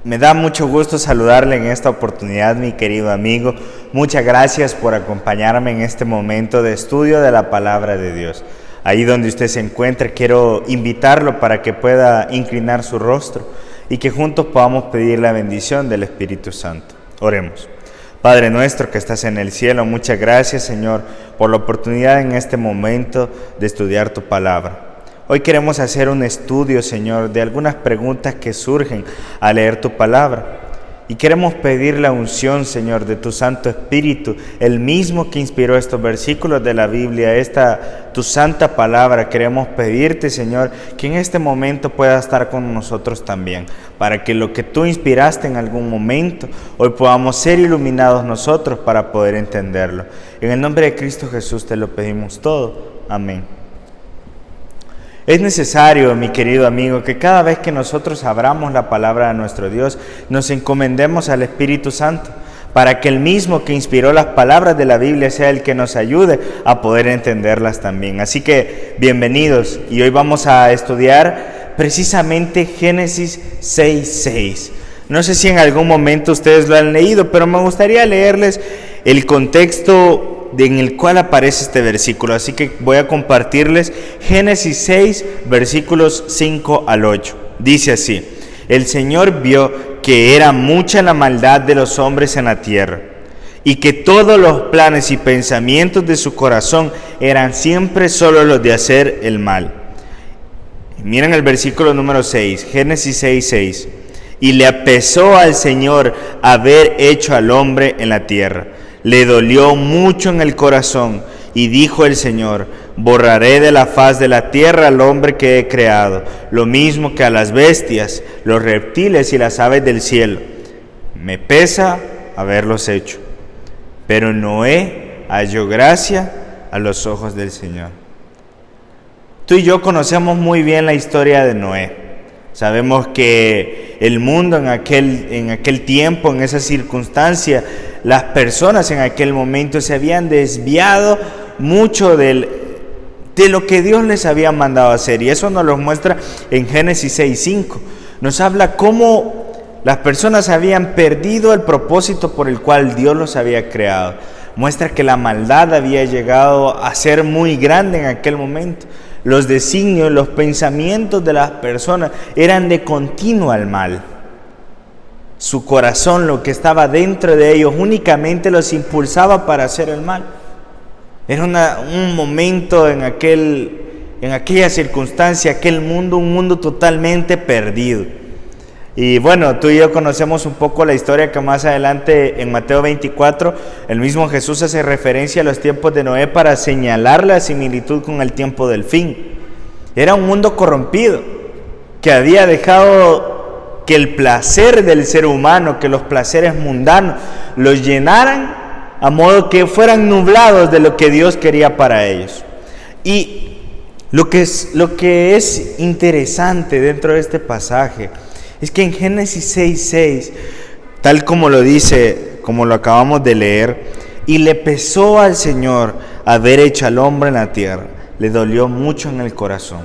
Me da mucho gusto saludarle en esta oportunidad, mi querido amigo. Muchas gracias por acompañarme en este momento de estudio de la Palabra de Dios. Ahí donde usted se encuentre, quiero invitarlo para que pueda inclinar su rostro y que juntos podamos pedir la bendición del Espíritu Santo. Oremos. Padre nuestro que estás en el cielo, muchas gracias, Señor, por la oportunidad en este momento de estudiar tu palabra. Hoy queremos hacer un estudio, Señor, de algunas preguntas que surgen al leer tu palabra. Y queremos pedir la unción, Señor, de tu Santo Espíritu, el mismo que inspiró estos versículos de la Biblia, tu santa palabra. Queremos pedirte, Señor, que en este momento pueda estar con nosotros también, para que lo que tú inspiraste en algún momento, hoy podamos ser iluminados nosotros para poder entenderlo. En el nombre de Cristo Jesús te lo pedimos todo. Amén. Es necesario, mi querido amigo, que cada vez que nosotros abramos la palabra de nuestro Dios, nos encomendemos al Espíritu Santo, para que el mismo que inspiró las palabras de la Biblia sea el que nos ayude a poder entenderlas también. Así que, bienvenidos, y hoy vamos a estudiar precisamente Génesis 6:6. No sé si en algún momento ustedes lo han leído, pero me gustaría leerles el contexto en el cual aparece este versículo. Así que voy a compartirles Génesis 6, versículos 5 al 8. Dice así: el Señor vio que era mucha la maldad de los hombres en la tierra, y que todos los planes y pensamientos de su corazón eran siempre solo los de hacer el mal. Miren el versículo número 6, Génesis 6:6. Y le apesó al Señor haber hecho al hombre en la tierra. Le dolió mucho en el corazón, y dijo el Señor: borraré de la faz de la tierra al hombre que he creado, lo mismo que a las bestias, los reptiles y las aves del cielo. Me pesa haberlos hecho. Pero Noé halló gracia a los ojos del Señor. Tú y yo conocemos muy bien la historia de Noé. Sabemos que el mundo en aquel tiempo, en esa circunstancia, las personas en aquel momento se habían desviado mucho de lo que Dios les había mandado hacer. Y eso nos lo muestra en Génesis 6:5. Nos habla cómo las personas habían perdido el propósito por el cual Dios los había creado. Muestra que la maldad había llegado a ser muy grande en aquel momento. Los designios, los pensamientos de las personas eran de continuo al mal. Su corazón, lo que estaba dentro de ellos, únicamente los impulsaba para hacer el mal. Era un momento en aquella circunstancia, aquel mundo, un mundo totalmente perdido. Y bueno, tú y yo conocemos un poco la historia que más adelante en Mateo 24, el mismo Jesús hace referencia a los tiempos de Noé para señalar la similitud con el tiempo del fin. Era un mundo corrompido que había dejado que el placer del ser humano, que los placeres mundanos los llenaran a modo que fueran nublados de lo que Dios quería para ellos. Y lo que es interesante dentro de este pasaje es que en Génesis 6:6, tal como lo dice, como lo acabamos de leer, y le pesó al Señor haber hecho al hombre en la tierra, le dolió mucho en el corazón.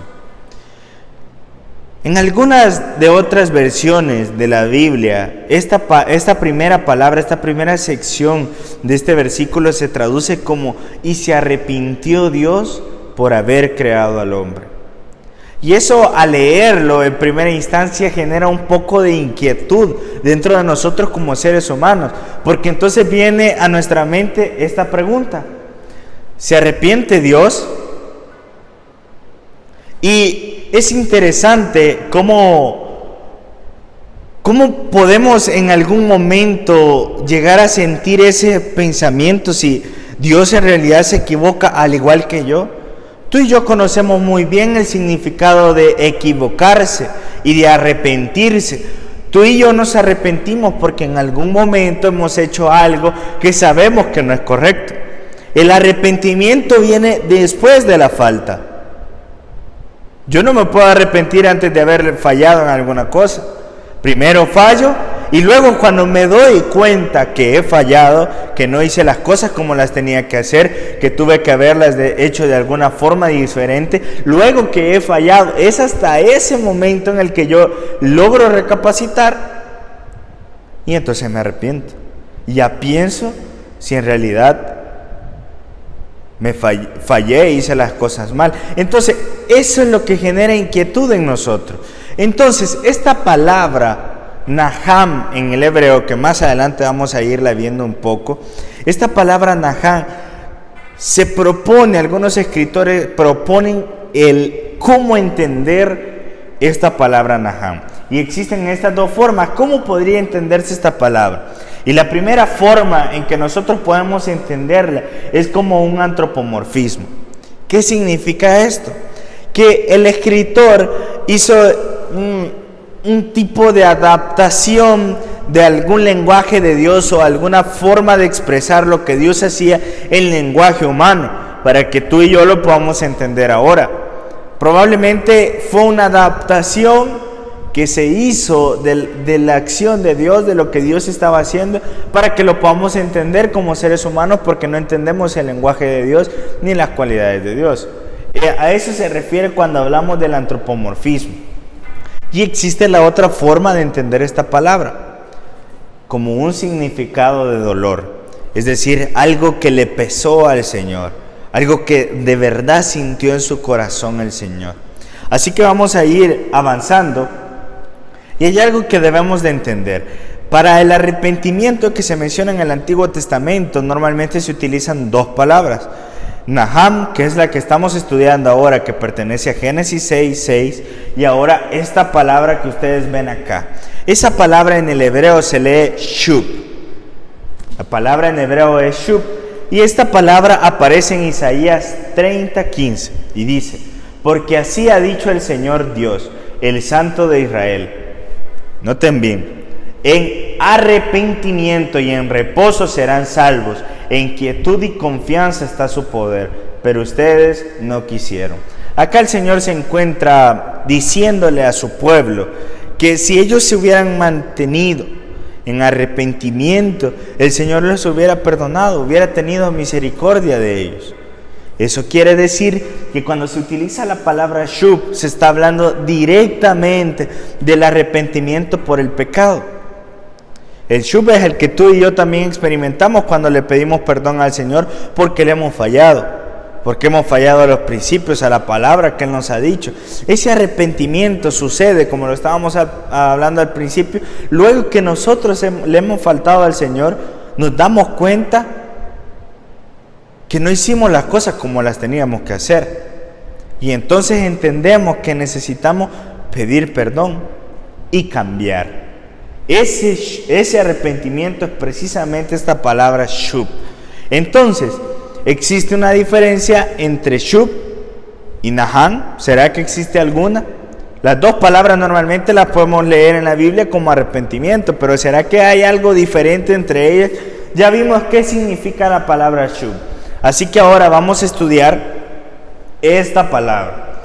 En algunas de otras versiones de la Biblia, esta primera palabra, esta primera sección de este versículo se traduce como: y se arrepintió Dios por haber creado al hombre. Y eso, al leerlo en primera instancia, genera un poco de inquietud dentro de nosotros como seres humanos, porque entonces viene a nuestra mente esta pregunta: ¿se arrepiente Dios? Y es interesante cómo podemos en algún momento llegar a sentir ese pensamiento, si Dios en realidad se equivoca al igual que yo. Tú y yo conocemos muy bien el significado de equivocarse y de arrepentirse. Tú y yo nos arrepentimos porque en algún momento hemos hecho algo que sabemos que no es correcto. El arrepentimiento viene después de la falta. Yo no me puedo arrepentir antes de haber fallado en alguna cosa. Primero fallo y luego, cuando me doy cuenta que he fallado, que no hice las cosas como las tenía que hacer, que tuve que haberlas hecho de alguna forma diferente, luego que he fallado, es hasta ese momento en el que yo logro recapacitar Y entonces me arrepiento. Y ya pienso si en realidad me fallé, hice las cosas mal. Entonces, eso es lo que genera inquietud en nosotros. Entonces, esta palabra, Naham, en el hebreo, que más adelante vamos a irla viendo un poco, esta palabra Naham se propone, algunos escritores proponen el cómo entender esta palabra Naham. Y existen estas dos formas. ¿Cómo podría entenderse esta palabra? Y la primera forma en que nosotros podemos entenderla es como un antropomorfismo. ¿Qué significa esto? Que el escritor hizo un tipo de adaptación de algún lenguaje de Dios o alguna forma de expresar lo que Dios hacía en lenguaje humano, para que tú y yo lo podamos entender ahora. Probablemente fue una adaptación que se hizo de la acción de Dios, de lo que Dios estaba haciendo, para que lo podamos entender como seres humanos, porque no entendemos el lenguaje de Dios ni las cualidades de Dios. A eso se refiere cuando hablamos del antropomorfismo. Y existe la otra forma de entender esta palabra, como un significado de dolor, es decir, algo que le pesó al Señor, algo que de verdad sintió en su corazón el Señor. Así que vamos a ir avanzando. Y hay algo que debemos de entender. Para el arrepentimiento que se menciona en el Antiguo Testamento, normalmente se utilizan dos palabras. Naham, que es la que estamos estudiando ahora, que pertenece a Génesis 6:6, y ahora esta palabra que ustedes ven acá. Esa palabra en el hebreo se lee shub. La palabra en hebreo es shub, y esta palabra aparece en Isaías 30:15, y dice: porque así ha dicho el Señor Dios, el Santo de Israel. Noten bien, en arrepentimiento y en reposo serán salvos, en quietud y confianza está su poder, pero ustedes no quisieron. Acá el Señor se encuentra diciéndole a su pueblo que si ellos se hubieran mantenido en arrepentimiento, el Señor les hubiera perdonado, hubiera tenido misericordia de ellos. Eso quiere decir que cuando se utiliza la palabra shub, se está hablando directamente del arrepentimiento por el pecado. El shub es el que tú y yo también experimentamos cuando le pedimos perdón al Señor porque le hemos fallado, porque hemos fallado a los principios, a la palabra que Él nos ha dicho. Ese arrepentimiento sucede, como lo estábamos hablando al principio, luego que nosotros le hemos faltado al Señor, nos damos cuenta que no hicimos las cosas como las teníamos que hacer. Y entonces entendemos que necesitamos pedir perdón y cambiar. Ese arrepentimiento es precisamente esta palabra shub. Entonces, ¿existe una diferencia entre shub y naham? ¿Será que existe alguna? Las dos palabras normalmente las podemos leer en la Biblia como arrepentimiento, pero ¿será que hay algo diferente entre ellas? Ya vimos qué significa la palabra shub. Así que ahora vamos a estudiar esta palabra.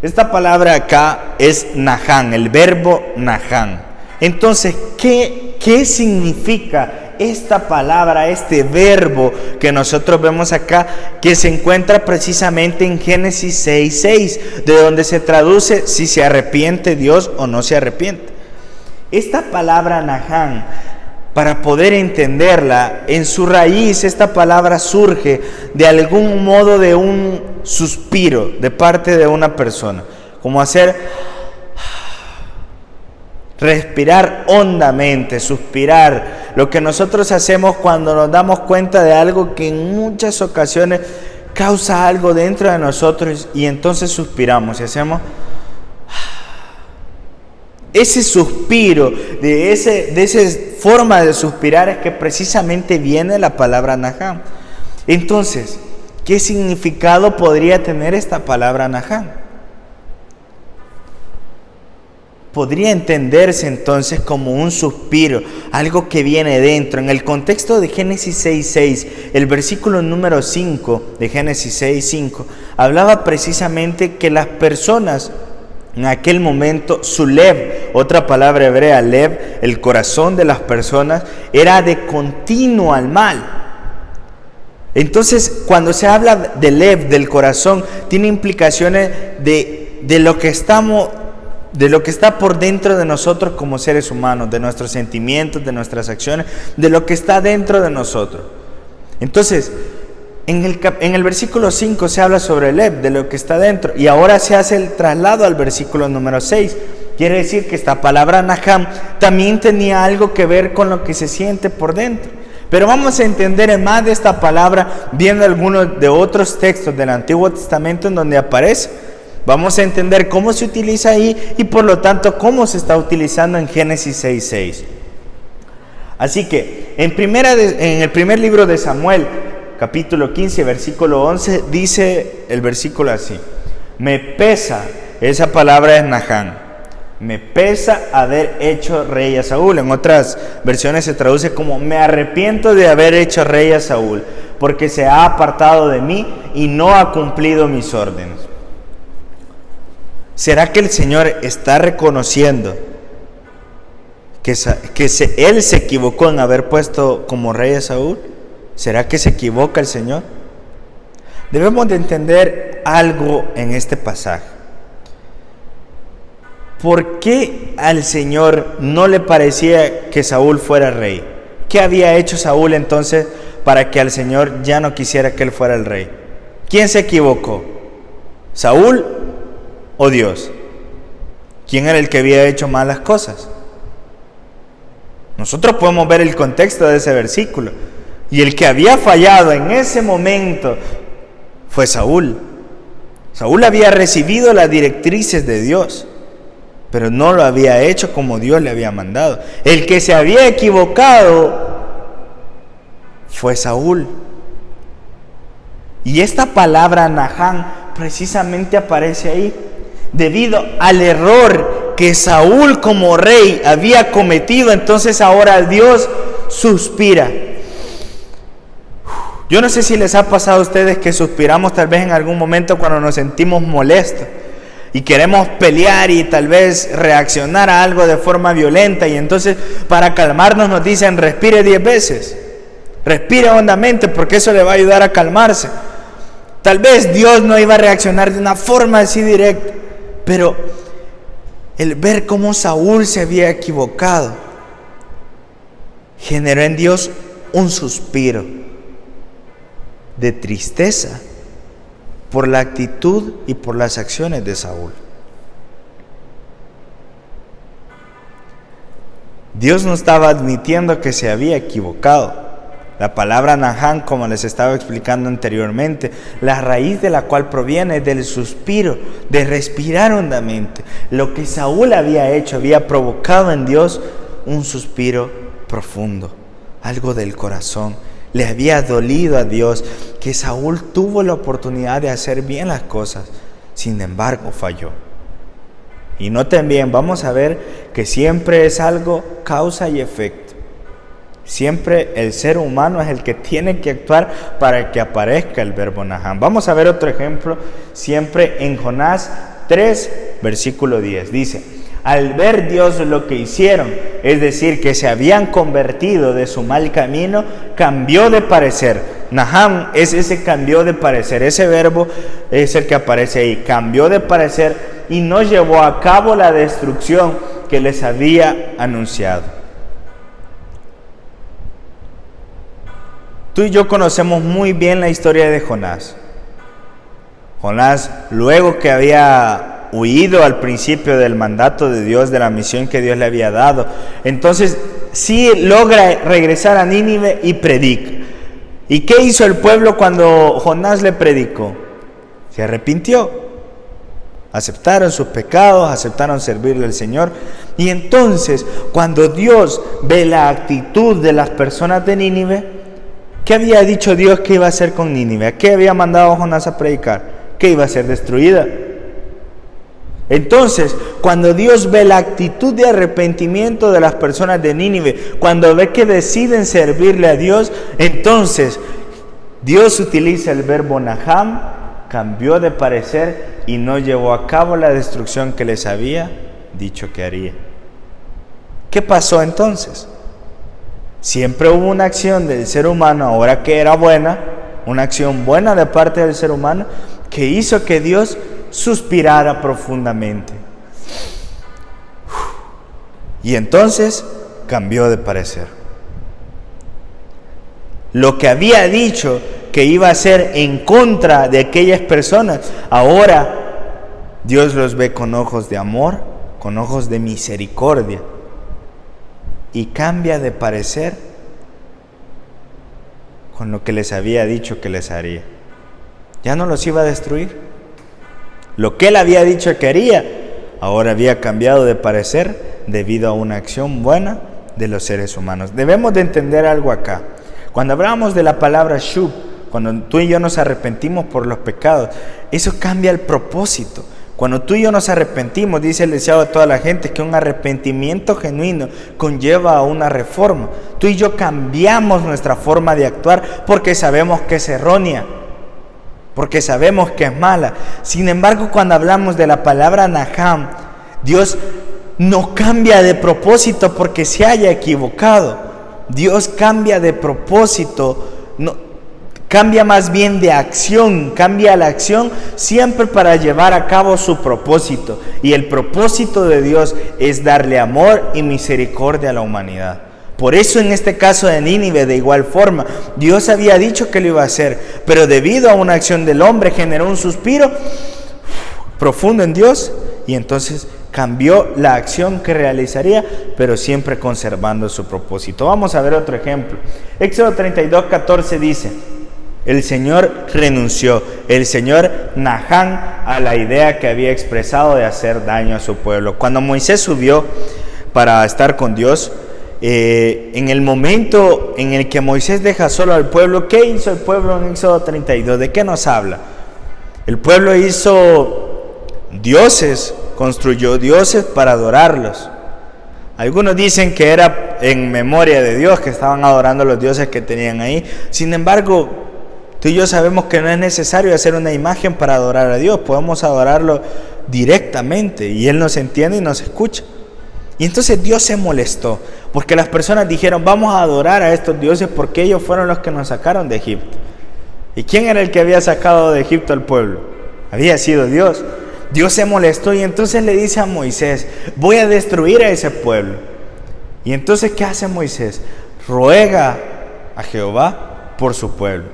Esta palabra acá es naham, el verbo naham. Entonces, ¿qué significa esta palabra, este verbo que nosotros vemos acá, que se encuentra precisamente en Génesis 6:6, de donde se traduce si se arrepiente Dios o no se arrepiente? Esta palabra naham, para poder entenderla, en su raíz esta palabra surge de algún modo de un suspiro de parte de una persona, como hacer respirar hondamente, suspirar, lo que nosotros hacemos cuando nos damos cuenta de algo que en muchas ocasiones causa algo dentro de nosotros y entonces suspiramos y hacemos ese suspiro, de esa forma de suspirar es que precisamente viene la palabra naham. Entonces, ¿qué significado podría tener esta palabra naham? Podría entenderse entonces como un suspiro, algo que viene dentro. En el contexto de Génesis 6:6, el versículo número 5 de Génesis 6:5 hablaba precisamente que las personas en aquel momento, su lev, otra palabra hebrea, lev, el corazón de las personas, era de continuo al mal. Entonces, cuando se habla de lev, del corazón, tiene implicaciones de lo que estamos de lo que está por dentro de nosotros como seres humanos, de nuestros sentimientos, de nuestras acciones, de lo que está dentro de nosotros. Entonces, en el versículo 5 se habla sobre el Lev, de lo que está dentro, y ahora se hace el traslado al versículo número 6. Quiere decir que esta palabra Naham también tenía algo que ver con lo que se siente por dentro. Pero vamos a entender más de esta palabra viendo algunos de otros textos del Antiguo Testamento en donde aparece. Vamos a entender cómo se utiliza ahí y por lo tanto cómo se está utilizando en Génesis 6:6. Así que en el primer libro de Samuel, capítulo 15, versículo 11, dice el versículo así: me pesa, esa palabra es Naham, me pesa haber hecho rey a Saúl. En otras versiones se traduce como: me arrepiento de haber hecho rey a Saúl, porque se ha apartado de mí y no ha cumplido mis órdenes. ¿Será que el Señor está reconociendo que Él se equivocó en haber puesto como rey a Saúl? ¿Será que se equivoca el Señor? Debemos de entender algo en este pasaje. ¿Por qué al Señor no le parecía que Saúl fuera rey? ¿Qué había hecho Saúl entonces para que al Señor ya no quisiera que él fuera el rey? ¿Quién se equivocó? ¿Saúl o Dios? ¿Quién era el que había hecho malas cosas? Nosotros podemos ver el contexto de ese versículo. Y el que había fallado en ese momento fue Saúl. Saúl había recibido las directrices de Dios, pero no lo había hecho como Dios le había mandado. El que se había equivocado fue Saúl. Y esta palabra Naham precisamente aparece ahí, debido al error que Saúl como rey había cometido. Entonces ahora Dios suspira. Yo no sé si les ha pasado a ustedes que suspiramos tal vez en algún momento cuando nos sentimos molestos y queremos pelear y tal vez reaccionar a algo de forma violenta, y entonces para calmarnos nos dicen: respire 10 veces, respire hondamente, porque eso le va a ayudar a calmarse. Tal vez Dios no iba a reaccionar de una forma así directa, pero el ver cómo Saúl se había equivocado generó en Dios un suspiro de tristeza por la actitud y por las acciones de Saúl. Dios no estaba admitiendo que se había equivocado. La palabra Naham, como les estaba explicando anteriormente, la raíz de la cual proviene del suspiro, de respirar hondamente. Lo que Saúl había hecho había provocado en Dios un suspiro profundo, algo del corazón. Le había dolido a Dios que Saúl tuvo la oportunidad de hacer bien las cosas, sin embargo falló. Y noten bien, vamos a ver que siempre es algo causa y efecto. Siempre el ser humano es el que tiene que actuar para que aparezca el verbo Naham. Vamos a ver otro ejemplo, siempre en Jonás 3, versículo 10. Dice: al ver Dios lo que hicieron, es decir, que se habían convertido de su mal camino, cambió de parecer. Naham es ese cambió de parecer, ese verbo es el que aparece ahí, cambió de parecer y no llevó a cabo la destrucción que les había anunciado. Tú y yo conocemos muy bien la historia de Jonás. Jonás, luego que había huido al principio del mandato de Dios, de la misión que Dios le había dado, entonces sí logra regresar a Nínive y predica. ¿Y qué hizo el pueblo cuando Jonás le predicó? Se arrepintió, aceptaron sus pecados, aceptaron servirle al Señor. Y entonces cuando Dios ve la actitud de las personas de Nínive, ¿qué había dicho Dios que iba a hacer con Nínive? ¿A qué había mandado a Jonás a predicar? Que iba a ser destruida. Entonces, cuando Dios ve la actitud de arrepentimiento de las personas de Nínive, cuando ve que deciden servirle a Dios, entonces Dios utiliza el verbo Naham, cambió de parecer y no llevó a cabo la destrucción que les había dicho que haría. ¿Qué pasó entonces? Siempre hubo una acción del ser humano, ahora que era buena, una acción buena de parte del ser humano, que hizo que Dios suspirara profundamente. Y entonces cambió de parecer. Lo que había dicho que iba a ser en contra de aquellas personas, ahora Dios los ve con ojos de amor, con ojos de misericordia, y cambia de parecer con lo que les había dicho que les haría. Ya no los iba a destruir. Lo que él había dicho que haría, ahora había cambiado de parecer debido a una acción buena de los seres humanos. Debemos de entender algo acá. Cuando hablamos de la palabra shub, cuando tú y yo nos arrepentimos por los pecados, eso cambia el propósito. Cuando tú y yo nos arrepentimos, dice el deseado de toda la gente, que un arrepentimiento genuino conlleva a una reforma. Tú y yo cambiamos nuestra forma de actuar porque sabemos que es errónea, porque sabemos que es mala. Sin embargo, cuando hablamos de la palabra Naham, Dios no cambia de propósito porque se haya equivocado. Dios cambia de propósito, no, cambia más bien de acción, cambia la acción siempre para llevar a cabo su propósito. Y el propósito de Dios es darle amor y misericordia a la humanidad. Por eso en este caso de Nínive, de igual forma, Dios había dicho que lo iba a hacer, pero debido a una acción del hombre generó un suspiro profundo en Dios, y entonces cambió la acción que realizaría, pero siempre conservando su propósito. Vamos a ver otro ejemplo. Éxodo 32:14 dice: el Señor renunció, el Señor Naham, a la idea que había expresado de hacer daño a su pueblo. Cuando Moisés subió para estar con Dios, en el momento en el que Moisés deja solo al pueblo, ¿qué hizo el pueblo en Éxodo 32? ¿De qué nos habla? El pueblo hizo dioses, construyó dioses para adorarlos. Algunos dicen que era en memoria de Dios, que estaban adorando a los dioses que tenían ahí. Sin embargo, tú y yo sabemos que no es necesario hacer una imagen para adorar a Dios. Podemos adorarlo directamente y Él nos entiende y nos escucha. Y entonces Dios se molestó porque las personas dijeron: vamos a adorar a estos dioses porque ellos fueron los que nos sacaron de Egipto. ¿Y quién era el que había sacado de Egipto al pueblo? Había sido Dios. Dios se molestó y entonces le dice a Moisés: voy a destruir a ese pueblo. Y entonces, ¿qué hace Moisés? Ruega a Jehová por su pueblo.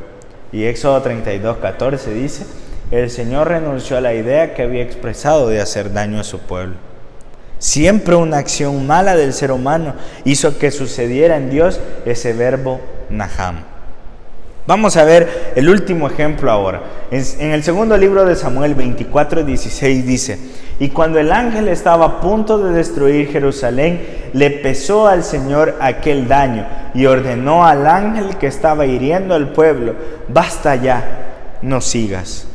Y Éxodo 32:14 dice: el Señor renunció a la idea que había expresado de hacer daño a su pueblo. Siempre una acción mala del ser humano hizo que sucediera en Dios ese verbo Naham. Vamos a ver el último ejemplo ahora. En el segundo libro de Samuel 24:16 dice: y cuando el ángel estaba a punto de destruir Jerusalén, le pesó al Señor aquel daño y ordenó al ángel que estaba hiriendo al pueblo: basta ya, no sigas.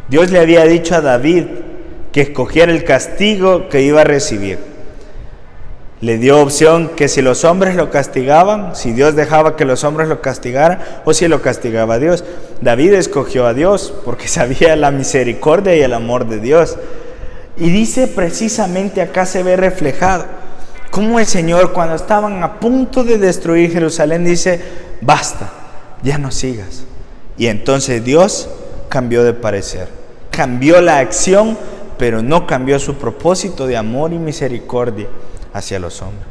Dios le había dicho a David que escogiera el castigo que iba a recibir. Le dio opción que si los hombres lo castigaban, si Dios dejaba que los hombres lo castigaran, o si lo castigaba a Dios. David escogió a Dios porque sabía la misericordia y el amor de Dios. Y dice precisamente acá, se ve reflejado cómo el Señor, cuando estaban a punto de destruir Jerusalén, dice: basta, ya no sigas. Y entonces Dios cambió de parecer, cambió la acción, pero no cambió su propósito de amor y misericordia hacia los hombres.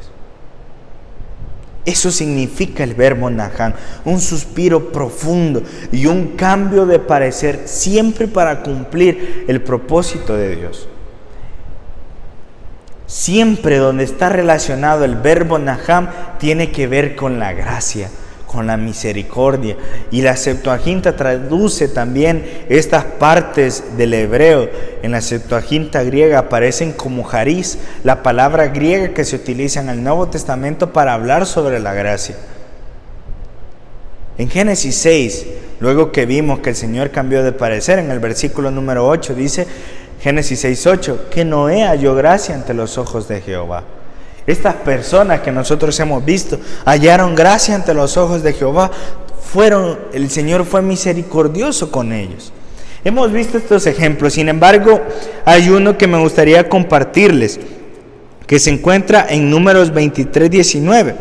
Eso significa el verbo Naham, un suspiro profundo y un cambio de parecer, siempre para cumplir el propósito de Dios. Siempre donde está relacionado el verbo Naham tiene que ver con la gracia, con la misericordia. Y la Septuaginta traduce también estas partes del hebreo. En la Septuaginta griega aparecen como charis, la palabra griega que se utiliza en el Nuevo Testamento para hablar sobre la gracia. En Génesis 6, luego que vimos que el Señor cambió de parecer, en el versículo número 8 dice, Génesis 6:8, que Noé halló gracia ante los ojos de Jehová. Estas personas que nosotros hemos visto hallaron gracia ante los ojos de Jehová. El Señor fue misericordioso con ellos. Hemos visto estos ejemplos. Sin embargo, hay uno que me gustaría compartirles, que se encuentra en Números 23:19.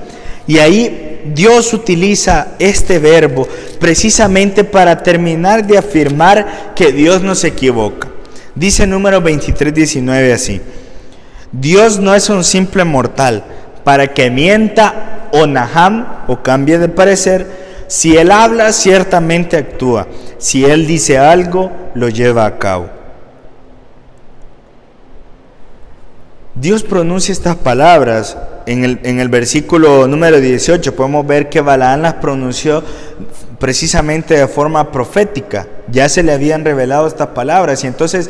Y ahí Dios utiliza este verbo precisamente para terminar de afirmar que Dios no se equivoca. Dice Números 23:19 así: Dios no es un simple mortal para que mienta o Naham o cambie de parecer. Si Él habla, ciertamente actúa. Si Él dice algo, lo lleva a cabo. Dios pronuncia estas palabras en el versículo número 18. Podemos ver que Balaam las pronunció precisamente de forma profética. Ya se le habían revelado estas palabras. Y entonces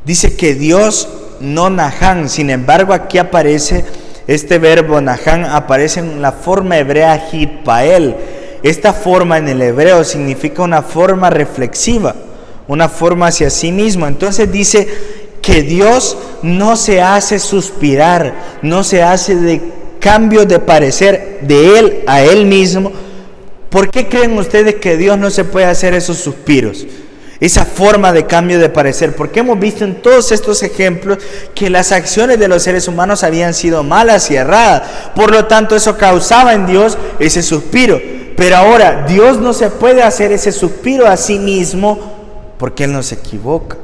dice que Dios no Naham. Sin embargo, aquí aparece este verbo Naham, aparece en la forma hebrea hitpael. Esta forma en el hebreo significa una forma reflexiva, una forma hacia sí mismo. Entonces dice que Dios no se hace suspirar, no se hace de cambio de parecer de Él a Él mismo. ¿Por qué creen ustedes que Dios no se puede hacer esos suspiros? Esa forma de cambio de parecer, porque hemos visto en todos estos ejemplos que las acciones de los seres humanos habían sido malas y erradas. Por lo tanto, eso causaba en Dios ese suspiro. Pero ahora, Dios no se puede hacer ese suspiro a sí mismo porque Él no se equivoca.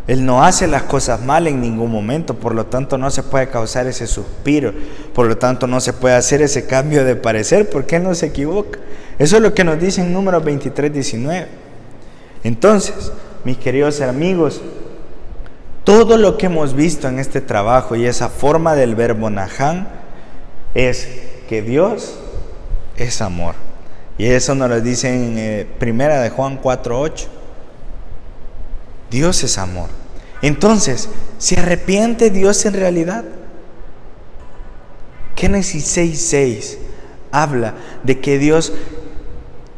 Él no hace las cosas mal en ningún momento, por lo tanto no se puede causar ese suspiro, por lo tanto no se puede hacer ese cambio de parecer porque Él no se equivoca. Eso es lo que nos dice en Números 23:19. Entonces, mis queridos amigos, todo lo que hemos visto en este trabajo y esa forma del verbo Naham es que Dios es amor. Y eso nos lo dice en Primera de Juan 4:8. Dios es amor. Entonces, ¿se arrepiente Dios en realidad? Génesis 6:6 habla de que Dios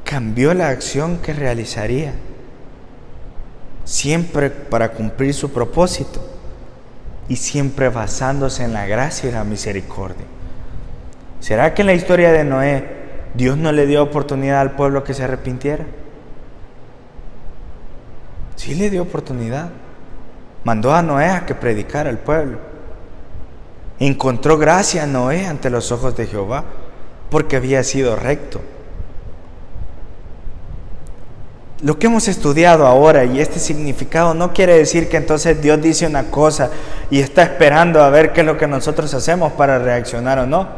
cambió la acción que realizaría, siempre para cumplir su propósito y siempre basándose en la gracia y la misericordia. ¿Será que en la historia de Noé Dios no le dio oportunidad al pueblo que se arrepintiera? Sí le dio oportunidad. Mandó a Noé a que predicara al pueblo. Encontró gracia a Noé ante los ojos de Jehová porque había sido recto. Lo que hemos estudiado ahora y este significado no quiere decir que entonces Dios dice una cosa y está esperando a ver qué es lo que nosotros hacemos para reaccionar o no.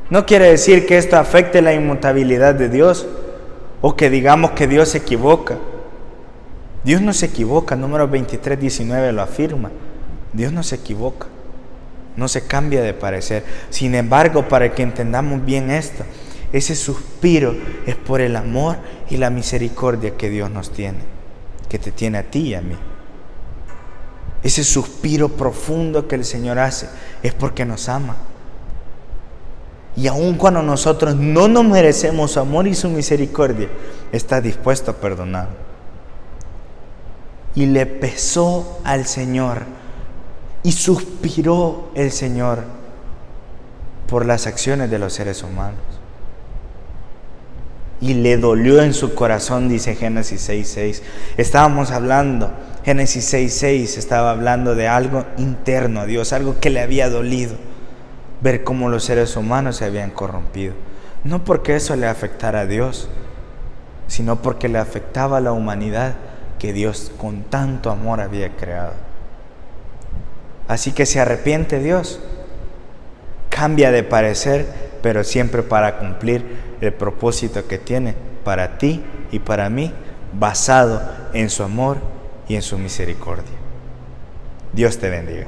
No quiere decir que esto afecte la inmutabilidad de Dios o que digamos que Dios se equivoca. Dios no se equivoca, Números 23:19 lo afirma. Dios no se equivoca, no se cambia de parecer. Sin embargo, para que entendamos bien esto, ese suspiro es por el amor y la misericordia que Dios nos tiene, que te tiene a ti y a mí. Ese suspiro profundo que el Señor hace es porque nos ama. Y aun cuando nosotros no nos merecemos su amor y su misericordia, está dispuesto a perdonar. Y le pesó al Señor y suspiró el Señor por las acciones de los seres humanos. Y le dolió en su corazón, dice Génesis 6:6. Estábamos hablando, Génesis 6:6 estaba hablando de algo interno a Dios, algo que le había dolido, ver cómo los seres humanos se habían corrompido. No porque eso le afectara a Dios, sino porque le afectaba a la humanidad que Dios con tanto amor había creado. Así que se arrepiente Dios, cambia de parecer, pero siempre para cumplir el propósito que tiene para ti y para mí, basado en su amor y en su misericordia. Dios te bendiga.